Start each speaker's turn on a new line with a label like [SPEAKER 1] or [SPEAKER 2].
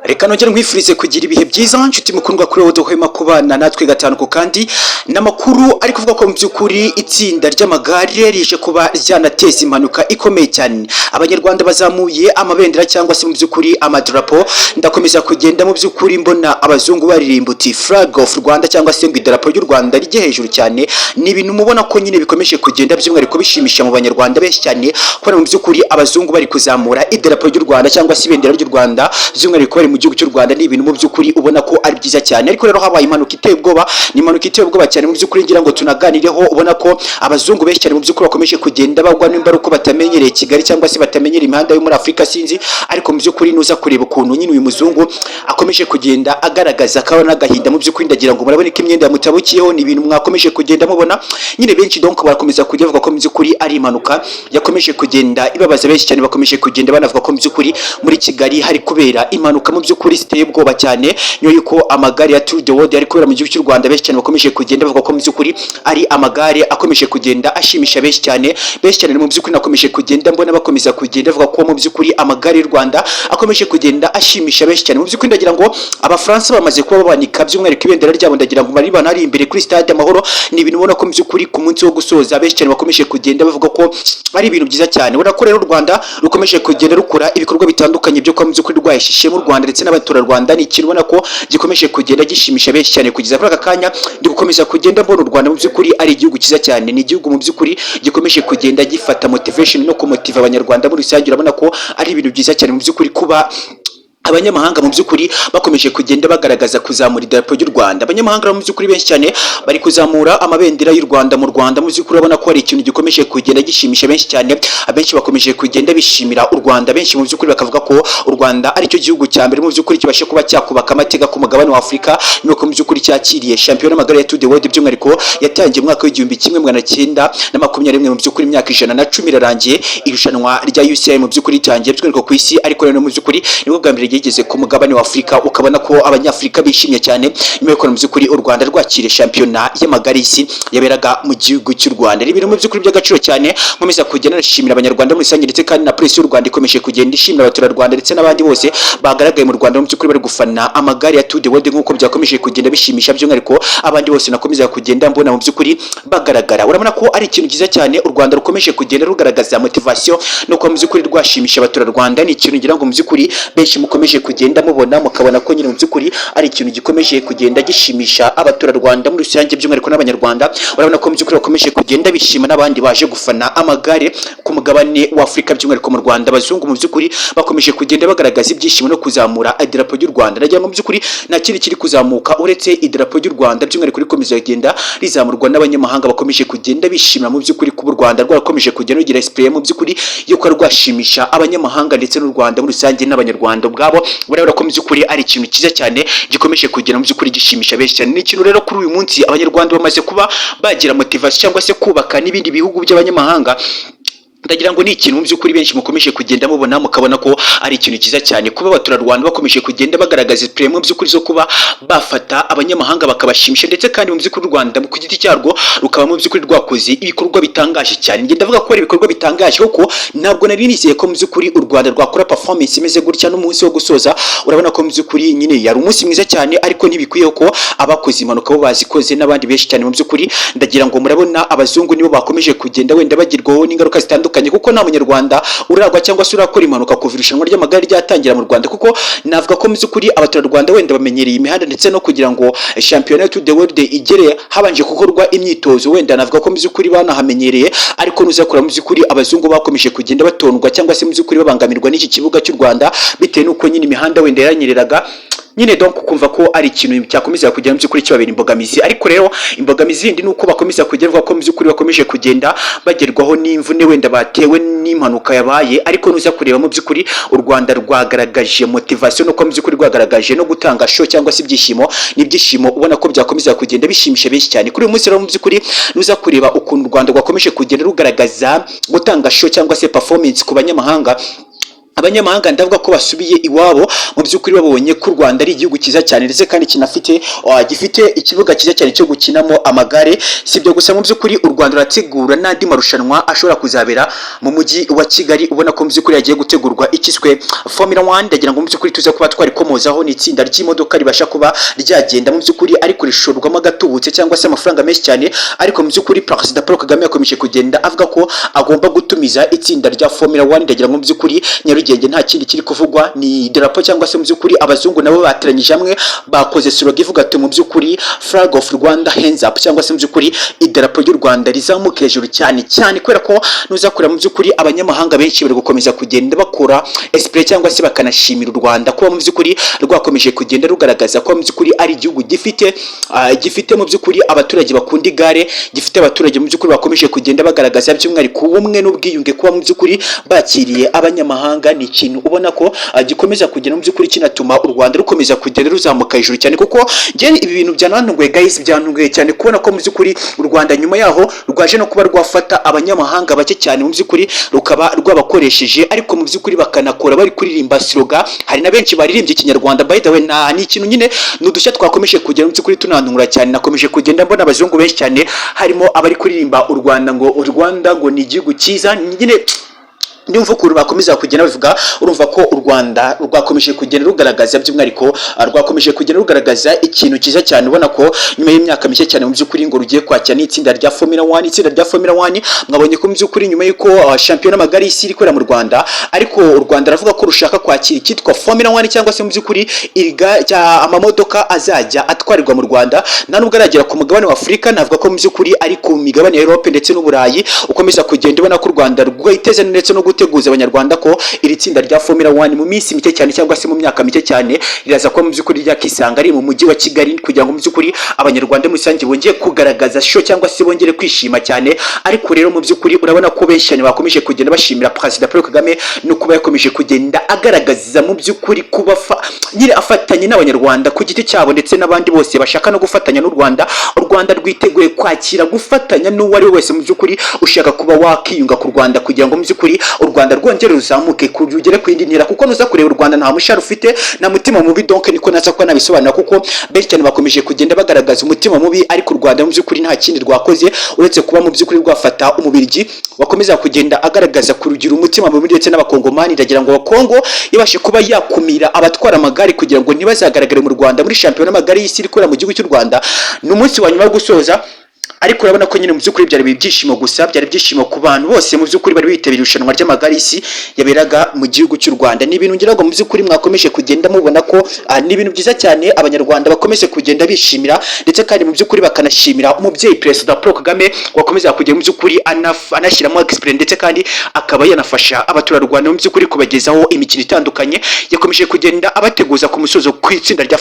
[SPEAKER 1] Reka nongere nkwifurize kugira ibihe byiza nshuti mukundwa kuri wowe duhema kubana natwe gatanu ku kandi n'amakuru ari kuvuga ko mu by'ukuri itsinda ry'amagare rije kuba ryanateza impanuka ikomeye cyane. Abanyarwanda bazamuye amabendera cyangwa se mu by'ukuri amadarapo, ndakomeza kugenda mu by'ukuri mbona abazungu baririmba uti flag of Rwanda cyangwa se ngo idarapo ry'u Rwanda rijye hejuru cyane. Ni ibintu mubona ko nyine bikomeje kugenda by'umwihariko bishimisha mu banyarwanda benshi cyane, ko mu by'ukuri abazungu bari kuzamura idarapo ry'u Rwanda cyangwa se ibendera ry'u Rwanda by'umwihariko bari mu gihugu cy'u Rwanda. Ni ibintu mu by'ukuri ubona ko ari byiza cyane, ariko rero habaye impanuka iteye ubwoba. Ni impanuka iteye ubwoba cyane mu by'ukuri, ngira ngo tunaganireho. Ubona ko abazungu benshi cyane mu by'ukuri bakomeje kugenda bagwa nimba uko batamenyereye Kigali cyangwa se batamenyereye imihanda yo muri Afrika sinzi, ariko mu by'ukuri nuza kureba ukuntu nyine uyu muzungu akomeje kugenda agaragaza akawa n'agahinda. Mu by'ukuri ndagira ngo murabone ko imyenda yamutabukiyeho, ni ibintu mwakomeje kugenda mubona nyine benshi donc barakomeza kujya bavuga ko mu by'ukuri ari impanuka yakomeje kugenda ibabaza benshi cyane. Bakomeje kugenda banavuga ko mu by'ukuri muri Kigali hari kubera impanuka mu by'ukuri ziteye ubwoba cyane, niyo yuko amagare ya Tour de World ari kubera mu gihugu cy'u Rwanda. Benshi cyane bakomeje kugenda bavuga ko mu by'ukuri ari amagare akomeje kugenda ashimisha benshi cyane. Benshi cyane mu by'ukuri nakomeje kugenda mbona bakomeza kugenda bavuga ko mu by'ukuri amagare y'u Rwanda akomeje kugenda ashimisha benshi cyane. Mu by'ukuri ndagira ngo Abafaransa bamaze kuba babanika by'umwihariko ibendera ryabo, ndagira ngo bari banari imbere kuri stade Amahoro. Ni ibintu ubona ko mu by'ukuri ku munsi wo gusoza benshi cyane bakomeje kugenda bavuga ko ari ibintu byiza cyane. Ubona ko rero u Rwanda rukomeje kugenda rukora ibikorwa bitandukanye byo kwa mu by'ukuri rwayishishe mu Rwanda ndetse n'abaturarwanda. Ni ikintu ubona ko gikomeje kugenda gishimisha benshi cyane. Kugeza kuri aka kanya ndi gukomeza kugenda mbona u Rwanda mu by'ukuri ari igihugu cyiza cyane. Ni igihugu mu by'ukuri gikomeje kugenda gifata motivation no kumotiva abanyarwanda muri rusange. Urabona ko ari ibintu byiza cyane mu by'ukuri kuba abanyamahanga mu by'ukuri bakomeje kugenda bagaragaza kuzamura idarapo ry'u Rwanda. Abanyamahanga mu by'ukuri benshi cyane bari kuzamura amabendera y'u Rwanda mu Rwanda. Mu by'ukuri urabona ko ari ikintu gikomeje kugenda gishimisha benshi cyane. Abenshi bakomeje kugenda bishimira u Rwanda, benshi mu by'ukuri bakavuga ko u Rwanda ari cyo gihugu cya mbere mu by'ukuri kibashe kuba cyakubaka amateka ku mugabane wa Afurika, nuko mu by'ukuri cyakiriye shampiyona y'amagare ya Tour de World by'umwihariko yatangiye mu mwaka w'igihumbi kimwe magana cyenda na makumyabiri n'imwe. Mu by'ukuri imyaka 110 irarangiye irushanwa rya UCI mu by'ukuri ritangiye by'umwihariko ku isi, ariko rero mu by'ukuri nibwo bwa mbere yigeze ku mugabane wa Afurika. Ukabona ko abanyafurika bishimye cyane nyuma y'uko mu by'ukuri u Rwanda rwakiriye shampiyona y'amagare y'isi yaberaga mu gihugu cy'u Rwanda. Ni ibintu mu by'ukuri by'agaciro cyane. Nkomeza kugenda nashimira abanyarwanda muri rusange, ndetse kandi na presse y'u Rwanda ikomeje kugenda ishimira abaturarwanda ndetse n'abandi bose bagaragaye mu Rwanda mu by'ukuri bari gufana amagare ya Tour de World nk'uko byakomeje kugenda bishimisha by'umwihariko abandi bose nakomeza kugenda mbona mu by'ukuri bagaragara. Urabona ko ari ikintu cyiza cyane u Rwanda rukomeje kugenda rugaragaza motivation no kuba mu by'ukuri rwashimisha abaturarwanda. Ni ikintu ngira ngo mu by'ukuri benshi mukomeje kugenda mubona mukabona ko nyine mu by'ukuri ari ikintu gikomeje kugenda gishimisha abaturarwanda muri rusange by'umwihariko n'abanyarwanda. Urabona ko mu by'ukuri bakomeje kugenda bishima n'abandi baje gufana amagare ku mugabane wa Afurika by'umwihariko mu Rwanda. Abazungu mu by'ukuri bakomeje kugenda bagaragaza ibyishimo no kuzamura idarapo ry'u Rwanda. Nagira ngo mu by'ukuri nta kindi kiri kuzamuka uretse idarapo ry'u Rwanda by'umwihariko rikomeza kugenda rizamurwa n'abanyamahanga bakomeje kugenda bishimira mu by'ukuri kuba u Rwanda rwarakomeje kugenda rugira experience mu by'ukuri yo kuba rwashimisha abanyamahanga ndetse n'u Rwanda muri rusange n'abanyarwanda ubwabo. Urabona ko mu by'ukuri ari ikintu cyiza cyane gikomeje kugera mu by'ukuri gishimisha benshi cyane. Ni ikintu rero kuri uyu munsi abanyarwanda bamaze kuba bagira motivation cyangwa se kubaka n'ibindi bihugu by'abanyamahanga. Ndagira ngo ni ikintu mu by'ukuri benshi mukomeje kugenda mubona mukabona ko ari ikintu cyiza cyane kuba abaturarwanda bakomeje kugenda bagaragaza experience mu by'ukuri zo kuba bafata abanyamahanga bakabashimisha, ndetse kandi mu by'ukuri u Rwanda ku giti cyarwo rukaba mu by'ukuri rwakoze ibikorwa bitangaje cyane. Ngenda ndavuga ko ari ibikorwa bitangaje kuko ntabwo nari nizeye ko mu by'ukuri u Rwanda rwakora performance imeze gutya n'umunsi wo gusoza. Urabona ko mu by'ukuri nyine yari umunsi mwiza cyane, ariko ntibikwiye ko abakoze impanuka bo bazikoze n'abandi benshi cyane. Mu by'ukuri ndagira ngo murabona abazungu nibo bakomeje kugenda wenda bagirwaho n'ingaruka zitandukanye, kuko nta munyarwanda uragwa cyangwa se urakora impanuka kuva irushanwa ry'amagare ryatangira mu Rwanda, kuko navuga ko mu by'ukuri abaturarwanda wenda bamenyereye imihanda ndetse no kugira ngo shampiyona ya Tour de World igere habanje gukorwa imyitozo, wenda navuga ko mu by'ukuri banahamenyereye. Ariko nuza kura mu by'ukuri abazungu bakomeje kugenda batondwa cyangwa se mu by'ukuri babangamirwa n'iki kibuga cy'u Rwanda bitewe n'uko nyine imihanda wenda yaranyereraga nyine, donc kumva ko ari ikintu cyakomeza kugera mu by'ukuri kibabera imbogamizi. Ariko rero imbogamizi yindi nuko bakomeza kugerwa ko mu by'ukuri bakomeje kugenda bagerwaho n'imvune wenda batewe n'impanuka yabaye. Ariko nuza kureba mu by'ukuri u Rwanda rwagaragaje motivation no ko mu by'ukuri rwagaragaje no gutanga show cyangwa se ibyishimo. N'ibyishimo ubona ko byakomeza kugenda bishimisha benshi cyane kuri uyu munsi. Rero mu by'ukuri nuza kureba ukuntu u Rwanda rwakomeje kugenda rugaragaza gutanga show cyangwa se performance ku banyamahanga. abanyamahanga ndavuga ko basubiye iwabo mu by'ukuri babonye ko u Rwanda ari igihugu cyiza cyane ndetse kandi kinafite gifite ikibuga cyiza cyane cyo gukinamo amagare. Sibyo gusa mu by'ukuri u Rwanda rurategura n'andi marushanwa ashobora kuzabera mu mujyi wa Kigali, ubona ko mu by'ukuri yagiye gutegurwa ikiswe Formula 1. Ndagira ngo mu by'ukuri tuze kuba twari komozaho ni itsinda ry'imodoka ribasha kuba ryagenda mu by'ukuri ariko rishorwamo agatubutse cyangwa se amafaranga menshi cyane, ariko mu by'ukuri Perezida Paul Kagame yakomeje kugenda avuga ko agomba gutumiza itsinda rya Formula 1. Ndagira ngo mu by'ukuri Nyarugenge nta kindi kiri kuvugwa ni darapo cyangwa se mu by'ukuri abazungu nabo bateranyije hamwe bakoze slogan ivuga ati mu by'ukuri flag of Rwanda hands up, cyangwa se mu by'ukuri idarapo ry'u Rwanda rizamuka hejuru cyane cyane, kubera ko nuzakora mu by'ukuri abanyamahanga benshi bari gukomeza kugenda bakora esprit cyangwa se bakanashimira u Rwanda kuba mu by'ukuri rwakomeje kugenda rugaragaza ko mu by'ukuri ari igihugu gifite mu by'ukuri abaturage bakunda igare, gifite abaturage mu by'ukuri bakomeje kugenda bagaragaza by'umwihariko ubumwe n'ubwiyunge kuba mu by'ukuri bakiriye abanyamahanga. Ni ikintu ubona ko gikomeza kugenda mu by'ukuri kinatuma u Rwanda rukomeza kugenda ruzamuka hejuru cyane, kuko ibi bintu byanantunguye guys, byantunguye cyane kubona ko mu by'ukuri u Rwanda nyuma yaho rwaje no kuba rwafata abanyamahanga bake cyane mu by'ukuri rukaba rwabakoresheje, ariko mu by'ukuri bakanakora bari kuririmba slogan. Hari na benshi baririmbye ikinyarwanda by the way, ni ikintu nyine n'udushya twakomeje kugera mu by'ukuri tunantungura cyane. Nakomeje kugenda mbona abazungu benshi cyane harimo abari kuririmba u Rwanda ngo u Rwanda ngo ni igihugu cyiza nyine. Ndumva ko bakomeza kugenda bavuga, urumva ko u Rwanda rwakomeje kugenda rugaragaza by'umwihariko rwakomeje kugenda rugaragaza ikintu cyiza cyane, ubona ko nyuma y'imyaka mike cyane mu by'ukuri ngo rugiye kwakira n'itsinda rya Formula 1. Itsinda rya Formula 1 mwabonye ko mu by'ukuri nyuma y'uko shampiyona y'amagare y'isi iri kwera mu Rwanda, ariko u Rwanda ravuga ko rushaka kwakira icyitwa Formula 1 cyangwa se mu by'ukuri amamodoka azajya atwarirwa mu Rwanda nta nubwo aragera ku mugabane wa Afurika. Navuga ko mu by'ukuri ari ku migabane ya Europe ndetse n'Uburayi ukomeza kugenda ubona ko u Rwanda rwiteze ndetse no guteguza abanyarwanda ko iri tsinda rya Formula 1 mu minsi mike cyane cyangwa se mu myaka mike cyane riraza kuba mu by'ukuri ryakisanga ari mu mujyi wa Kigali, kugira ngo mu by'ukuri abanyarwanda muri rusange bongeye kugaragaza show cyangwa se bongere kwishima cyane. Ariko rero mu by'ukuri urabona ko benshi cyane bakomeje kugenda bashimira Perezida Paul Kagame no kuba yakomeje kugenda agaragaza mu by'ukuri kuba nyine afatanye n'abanyarwanda ku giti cyabo ndetse n'abandi bose bashaka no gufatanya n'u Rwanda. U Rwanda rwiteguye kwakira gufatanya n'uwo ari we wese mu by'ukuri ushaka kuba wakiyunga ku Rwanda, kugira ngo mu by'ukuri u Rwanda rwongere ruzamuke kugere ku yindi ntera, kuko nuza kureba u Rwanda nta mushara ufite na mutima mubi. Donc niko naza kuba nabisobanura, kuko benshi cyane bakomeje kugenda bagaragaza umutima mubi, ariko u Rwanda mu by'ukuri nta kindi rwakoze uretse kuba mu by'ukuri rwafata umubirigi wakomeza kugenda agaragaza kurugira umutima mubi ndetse n'abakongomani. Ndagira ngo abakongo yabashe kuba yakumira abatwara amagare kugira ngo ntibazagaragare mu Rwanda muri shampiyona y'amagare y'isi iri mu gihugu cy'u Rwanda. Ni umunsi wa nyuma wo gusoza, ariko urabona ko nyine mu by'ukuri byari ibyishimo gusa, byari ibyishimo ku bantu bose mu by'ukuri bari bitabiriye irushanwa ry'amagare y'isi yaberaga mu gihugu cy'u Rwanda. Ni ibintu ngira ngo mu by'ukuri mwakomeje kugenda mubona ko ni ibintu byiza cyane abanyarwanda bakomeje kugenda bishimira, ndetse kandi mu by'ukuri bakanashimira umubyeyi Perezida Paul Kagame wakomeza kugenda mu by'ukuri anashyiramo experience, ndetse kandi akaba yanafasha abaturarwanda mu by'ukuri kubagezaho imikino itandukanye. Yakomeje kugenda abateguza ku musozo ku itsinda rya